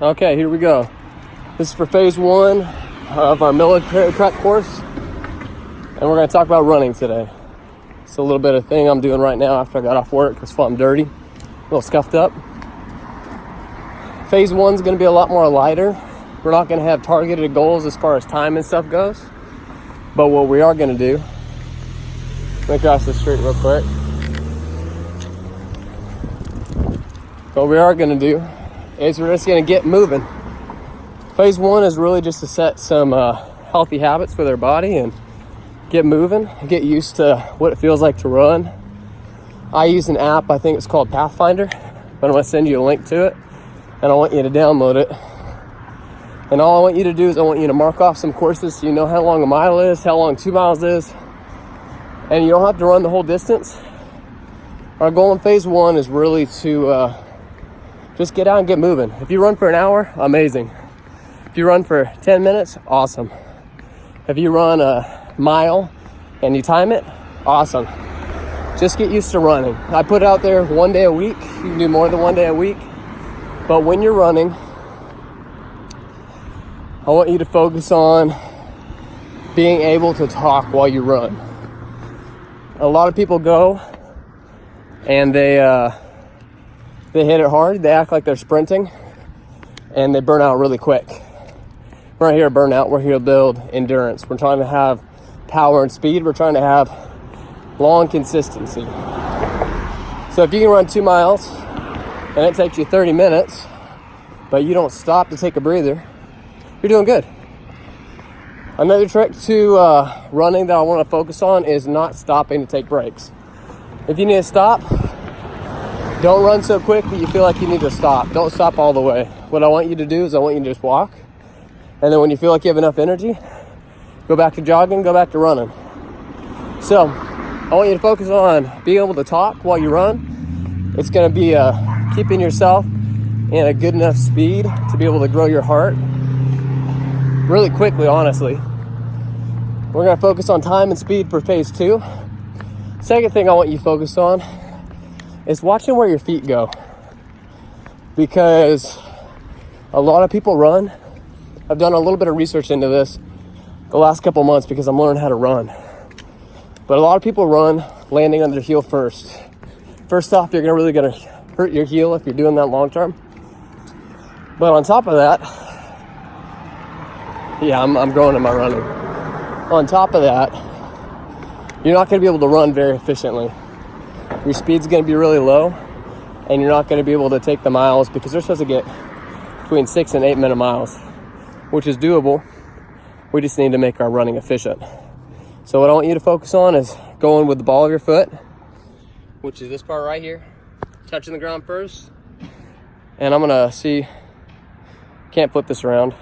Okay, here we go. This is for phase one of our military prep course, and we're going to talk about running today. It's a little bit of thing I'm doing right now after I got off work. That's why I'm dirty, a little scuffed up. Phase one's going to be a lot more lighter. We're not going to have targeted goals as far as time and stuff goes, but what we are going to do, let me cross the street real quick. What we are going to do is we're just going to get moving. Phase one is really just to set some healthy habits for their body and get moving, get used to what it feels like to run. I use an app, I think it's called Pathfinder, but I'm going to send you a link to it, and I want you to download it. And all I want you to do is I want you to mark off some courses so you know how long a mile is, how long 2 miles is, and you don't have to run the whole distance. Our goal in phase one is really to just get out and get moving. If you run for an hour, amazing. If you run for 10 minutes, awesome. If you run a mile and you time it, awesome. Just get used to running. I put it out there 1 day a week. You can do more than 1 day a week. But when you're running, I want you to focus on being able to talk while you run. A lot of people go and they hit it hard. They act like they're sprinting and they burn out really quick. We're not here to burn out. We're here to build endurance. We're trying to have power and speed. We're trying to have long consistency. So if you can run 2 miles and it takes you 30 minutes, but you don't stop to take a breather, you're doing good. Another trick to running that I want to focus on is not stopping to take breaks. If you need to stop, don't run so quick that you feel like you need to stop. Don't stop all the way. What I want you to do is I want you to just walk. And then when you feel like you have enough energy, go back to jogging, go back to running. So I want you to focus on being able to talk while you run. It's going to be keeping yourself in a good enough speed to be able to grow your heart really quickly, honestly. We're going to focus on time and speed for phase two. Second thing I want you to focus on is watching where your feet go, because a lot of people run. I've done a little bit of research into this the last couple months because I'm learning how to run. But a lot of people run landing on their heel first. First off, you're really gonna hurt your heel if you're doing that long term. But on top of that, yeah, I'm growing in my running. On top of that, you're not gonna be able to run very efficiently. Your speed's going to be really low, and you're not going to be able to take the miles because they're supposed to get between 6 and 8 minute miles, which is doable. We just need to make our running efficient. So what I want you to focus on is going with the ball of your foot, which is this part right here, touching the ground first. And I'm going to see, can't flip this around.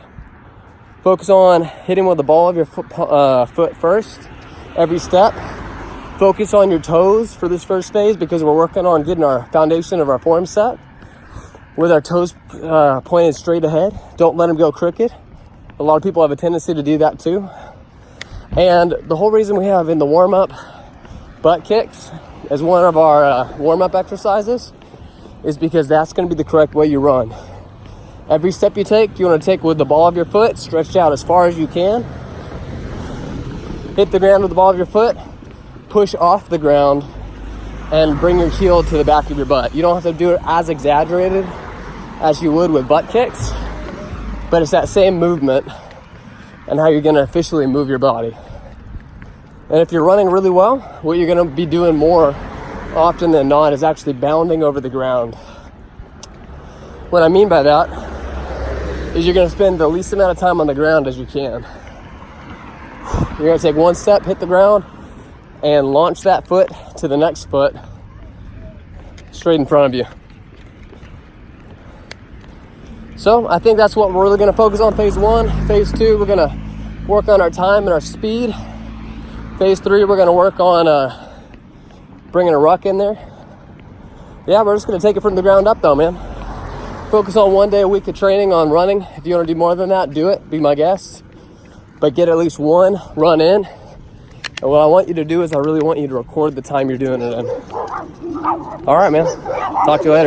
Focus on hitting with the ball of your foot first, every step. Focus on your toes for this first phase because we're working on getting our foundation of our form set with our toes pointed straight ahead. Don't let them go crooked. A lot of people have a tendency to do that too. And the whole reason we have in the warm-up butt kicks as one of our warm-up exercises is because that's going to be the correct way you run. Every step you take, you want to take with the ball of your foot stretched out as far as you can. Hit the ground with the ball of your foot. Push off the ground and bring your heel to the back of your butt. You don't have to do it as exaggerated as you would with butt kicks, but it's that same movement and how you're going to officially move your body. And if you're running really well, what you're going to be doing more often than not is actually bounding over the ground. What I mean by that is you're going to spend the least amount of time on the ground as you can. You're going to take one step, hit the ground, and launch that foot to the next foot straight in front of you. So I think that's what we're really going to focus on phase one. Phase two, we're going to work on our time and our speed. Phase three, we're going to work on bringing a ruck in there. Yeah, we're just going to take it from the ground up though, man. Focus on 1 day a week of training on running. If you want to do more than that, do it. Be my guest. But get at least one run in. And what I want you to do is I really want you to record the time you're doing it in. All right, man. Talk to you later.